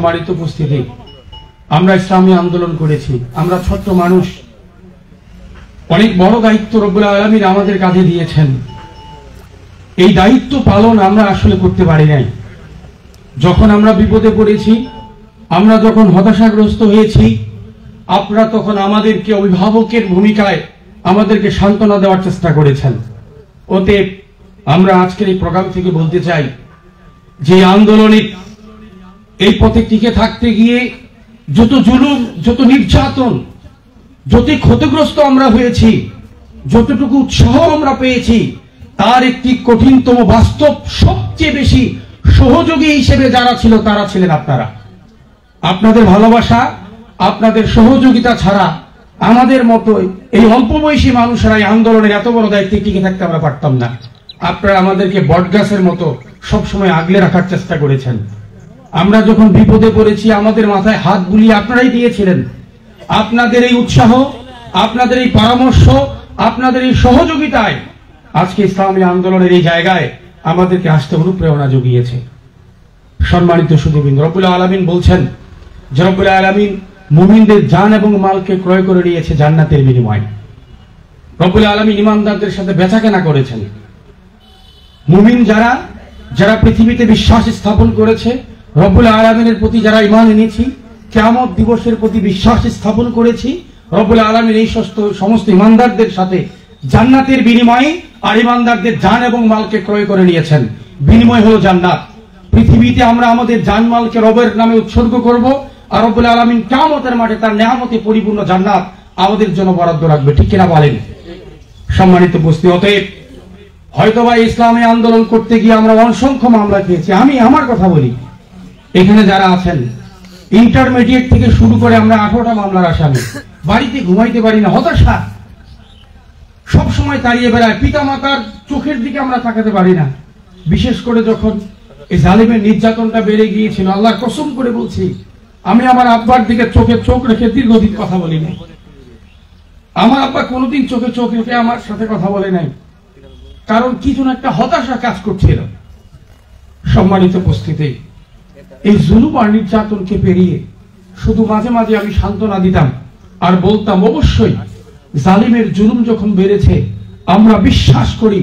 সম্মানিত উপস্থিতি, আমরা ইসলামী আন্দোলন করেছি, আমরা ছোট্ট মানুষ, অনেক বড় দায়িত্ব রব্বুল আলামিন আমাদের কাঁধে দিয়েছেন। এই দায়িত্ব পালন আমরা আসলে করতে পারি নাই। যখন আমরা বিপদে পড়েছি, আমরা যখন হতাশাগ্রস্ত হয়েছি, আপনারা তখন আমাদেরকে অভিভাবকের ভূমিকায় আমাদেরকে সান্ত্বনা দেওয়ার চেষ্টা করেছেন। অতএব আমরা আজকের এই প্রোগ্রাম থেকে বলতে চাই যে আন্দোলনে এই পথে টিকে থাকতে গিয়ে যত জুলুম, যত নির্যাতন, যত ক্ষতিগ্রস্ত আমরা হয়েছি, যতটুকু উৎসাহ আমরা পেয়েছি, তার একটি কঠিনতম বাস্তব সবচেয়ে বেশি সহযোগী হিসেবে যারা ছিল তারা ছিলেন আপনারা। আপনাদের ভালোবাসা, আপনাদের সহযোগিতা ছাড়া আমাদের মতো এই অল্প বয়সী মানুষরা এই আন্দোলনের এত বড় দায়িত্বে টিকে থাকতে আমরা পারতাম না। আপনারা আমাদেরকে বটগাছের মতো সবসময় আগলে রাখার চেষ্টা করেছেন। আমরা যখন বিপদে পড়েছি, আমাদের মাথায় হাত বুলিয়ে আপনারাই দিয়েছিলেন। আপনাদের এই উৎসাহ, আপনাদের এই পরামর্শ, আপনাদের এই সহযোগিতায় আজকে ইসলামী আন্দোলনের এই জায়গায় আমাদেরকে আসতে অনুপ্রেরণা জুগিয়েছে। সম্মানিত সুধীবৃন্দ, রব্বুল আলামিন বলছেন যে রব্বুল আলামিন মুমিনদের জান এবং মালকে ক্রয় করে নিয়েছে জান্নাতের বিনিময়ে। রব্বুল আলামিন ঈমানদারদের সাথে বেচাকেনা করেছেন। মুমিন যারা পৃথিবীতে বিশ্বাস স্থাপন করেছে, রব্বুল আলামিনের প্রতি যারা ঈমান এনেছি, কিয়ামত দিবসের প্রতি বিশ্বাস স্থাপন করেছি, রব্বুল আলামিন এই সমস্ত ঈমানদারদের সাথে জান্নাতের বিনিময়ে আর ঈমানদারদের জান এবং মালকে ক্রয় করে নিয়েছেন। বিনিময় হলো জান্নাত। পৃথিবীতে আমরা আমাদের জানমালকে রবের নামে উৎসর্গ করব, আর রব্বুল আলামিন কিয়ামতের মাঠে তার নেয়ামতে পরিপূর্ণ জান্নাত আমাদের জন্য বরাদ্দ রাখবে। ঠিক কিনা বলেন? সম্মানিত উপস্থিতি, অতএব হয়তোবা ইসলামী আন্দোলন করতে গিয়ে আমরা অসংখ্য মামলা খেয়েছি। আমি আমার কথা বলি, এখানে যারা আছেন ইন্টারমিডিয়েট থেকে শুরু করে আমরা 18টা মামলার আসামি, বাড়িতে ঘুমাইতে পারি না, হতাশা সব সময় তাড়িয়ে বেড়ায়, পিতা মাতার চোখের দিকে আমরা তাকাতে পারি না। বিশেষ করে যখন এই জালিমের নির্যাতনটা বেড়ে গিয়েছিল, আল্লাহর কসম করে বলছি, আমি আমার আব্বার দিকে চোখে চোখ রেখে দীর্ঘদিন কথা বলি নাই। আমার আব্বা কোনোদিন চোখে চোখ রেখে আমার সাথে কথা বলে নাই, কারণ কি যেন একটা হতাশা কাজ করছিল। সম্মানিত উপস্থিতি, এই জুলুম আর নির্যাতনকে পেরিয়ে শুধু মাঝে মাঝে আমি সান্ত্বনা দিতাম আর বলতাম, অবশ্যই জালিমের জুলুম যখন বেড়েছে, আমরা বিশ্বাস করি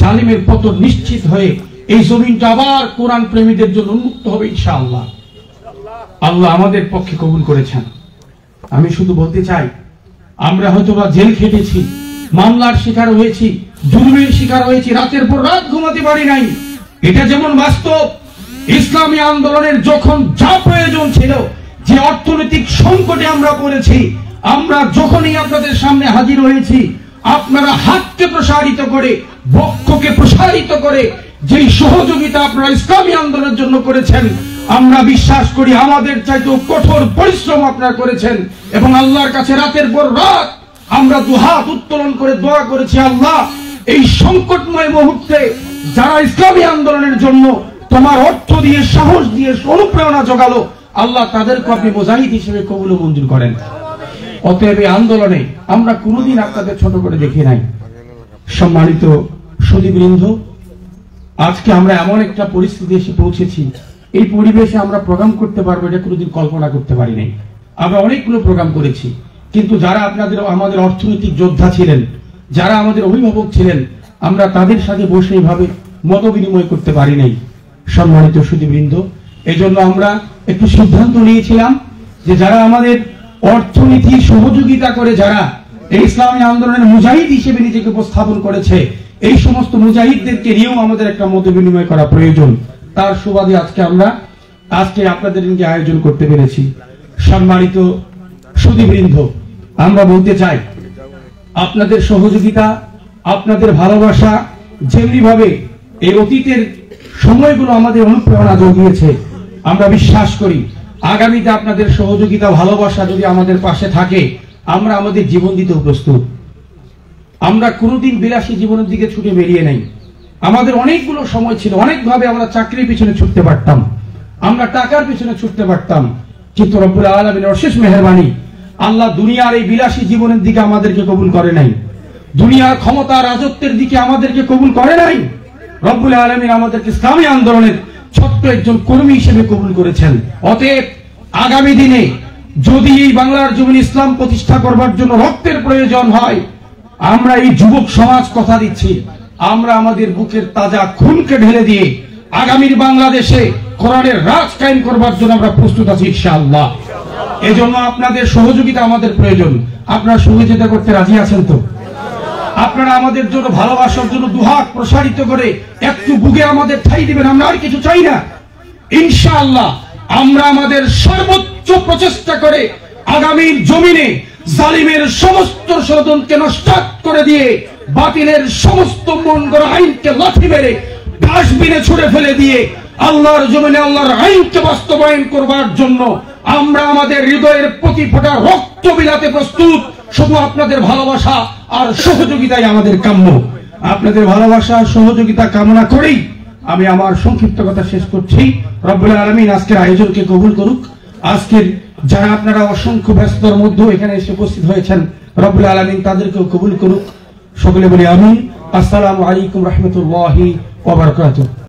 জালিমের পতন নিশ্চিত হয়ে এই জমিনটা আবার কোরআন প্রেমীদের জন্য উন্মুক্ত হবে ইনশাআল্লাহ। আল্লাহ আমাদের পক্ষে কবুল করেছেন। আমি শুধু বলতে চাই, আমরা হয়তোবা জেল খেটেছি, মামলার শিকার হয়েছি, জুলুমের শিকার হয়েছি, রাতের পর রাত ঘুমাতে পারি নাই, এটা যেমন বাস্তব। ইসলামী আন্দোলনের যখন যা প্রয়োজন ছিল, যে অর্থনৈতিক সংকটে আমরা পড়েছি, আমরা যখনই আপনাদের সামনে হাজির হয়েছি, আপনারা হাতকে প্রসারিত করে, বক্ষকে প্রসারিত করে যেই সহযোগিতা আপনারা ইসলামী আন্দোলনের জন্য করেছেন, আমরা বিশ্বাস করি আমাদের চাইতেও কঠোর পরিশ্রম আপনারা করেছেন। এবং আল্লাহর কাছে রাতের পর রাত আমরা দুহাত উত্তোলন করে দোয়া করেছি, আল্লাহ এই সংকটময় মুহূর্তে যারা ইসলামী আন্দোলনের জন্য তোমার অর্থ দিয়ে, সাহস দিয়ে অনুপ্রেরণা জোগালো, আল্লাহ তাদেরকে আপনি মুজাহিদ হিসেবে কবুল ও মঞ্জুর করেন। অতএব এই আন্দোলনে আমরা কোনোদিন আপনাদের ছোট করে দেখি নাই। সম্মানিত সুধীবৃন্দ, আজকে আমরা এমন একটা পরিস্থিতি এসে পৌঁছেছি, এই পরিবেশে আমরা প্রোগ্রাম করতে পারবো এটা কোনোদিন কল্পনা করতে পারি নাই। আমরা অনেকগুলো প্রোগ্রাম করেছি, কিন্তু যারা আমাদের অর্থনৈতিক যোদ্ধা ছিলেন, যারা আমাদের অভিভাবক ছিলেন, আমরা তাদের সাথে বসে এইভাবে মত বিনিময় করতে পারি নাই। সম্মানিত সুধীবৃন্দ, এই জন্য আমরা একটু সিদ্ধান্ত নিয়েছিলাম যে যারা আমাদের অর্থনীতি সহযোগিতা করে, যারা এই ইসলামী আন্দোলনের মুজাহিদ হিসেবে নিজেকে উপস্থাপন করেছে, এই সমস্ত মুজাহিদদেরকে নিয়েও আমাদের একটা মত বিনিময় করা প্রয়োজন। তার সুবাদে আজকে আপনাদের আয়োজন করতে পেরেছি। সম্মানিত সুধীবৃন্দ, আমরা বলতে চাই, আপনাদের সহযোগিতা, আপনাদের ভালোবাসা যেমনি ভাবে এই অতীতের সময়গুলো আমাদের অনুপ্রেরণা জুগিয়েছে, আমরা বিশ্বাস করি আগামীতে আপনাদের সহযোগিতা, ভালোবাসা যদি আমাদের পাশে থাকে, আমরা আমাদের জীবন দিতেও প্রস্তুত। আমরা কোনোদিন বিলাসী জীবনের দিকে ছুটে বেরিয়ে নেই। আমাদের অনেকগুলো সময় ছিল, অনেকভাবে আমরা চাকরির পিছনে ছুটতে পারতাম, আমরা টাকার পিছনে ছুটতে পারতাম, কিন্তু রব্বুল আলামিনের অশেষ মেহেরবানি, আল্লাহ দুনিয়ার এই বিলাসী জীবনের দিকে আমাদেরকে কবুল করে নাই, দুনিয়ার ক্ষমতা রাজত্বের দিকে আমাদেরকে কবুল করে নাই। রব্বুল আলামিন আমাদেরকে ইসলামী আন্দোলনের ছোট্ট একজন কর্মী হিসেবে কবুল করেছেন। অতএব আগামী দিনে যদি এই বাংলার জমিন ইসলাম প্রতিষ্ঠা করবার জন্য রক্তের প্রয়োজন হয়, আমরা এই যুবক সমাজ কথা দিচ্ছি, আমরা আমাদের বুকের তাজা খুনকে ঢেলে দিয়ে আগামীর বাংলাদেশে কোরআনের রাজ কায়েম করবার জন্য আমরা প্রস্তুত আছি ইনশাআল্লাহ। এজন্য আপনাদের সহযোগিতা আমাদের প্রয়োজন। আপনারা সহযোগিতা করতে রাজি আছেন তো? আপনারা আমাদের জন্য ভালোবাসার জন্য দুহাত প্রসারিত করে একটু বুকে আমাদের ঠাঁই দিবেন। আমরা আর কিছু চাই না ইনশাআল্লাহ। আমরা আমাদের সর্বোচ্চ প্রচেষ্টা করে আগামীর জমিনে জালিমের সমস্ত ষড়যন্ত্রকে নষ্ট করে দিয়ে বাতিলের সমস্ত মন গড়া আইনকে লাথি মেরে ডাস্টবিনে ছুড়ে ফেলে দিয়ে আল্লাহর জমিনে আল্লাহর আইনকে বাস্তবায়ন করবার জন্য আমরা আমাদের হৃদয়ের প্রতি ফোঁটা রক্ত বিলাতে প্রস্তুত। শুধু আপনাদের ভালোবাসা আর সহযোগিতাই আমাদের কাম্য। আপনাদের ভালোবাসা সহযোগিতা কামনা করেই আমি আমার সংক্ষিপ্ত কথা শেষ করছি। রব্বুল আলামিন আজকের আয়োজনকে কবুল করুক। আজকের যারা আপনারা অসংখ্য ব্যস্ততার মধ্যে এখানে এসে উপস্থিত হয়েছেন, রব্বুল আলামিন তাদেরকেও কবুল করুক। সকলে বলি আমিন। আসসালামু আলাইকুম রহমতুল্লাহি ওয়া বারাকাতুহু।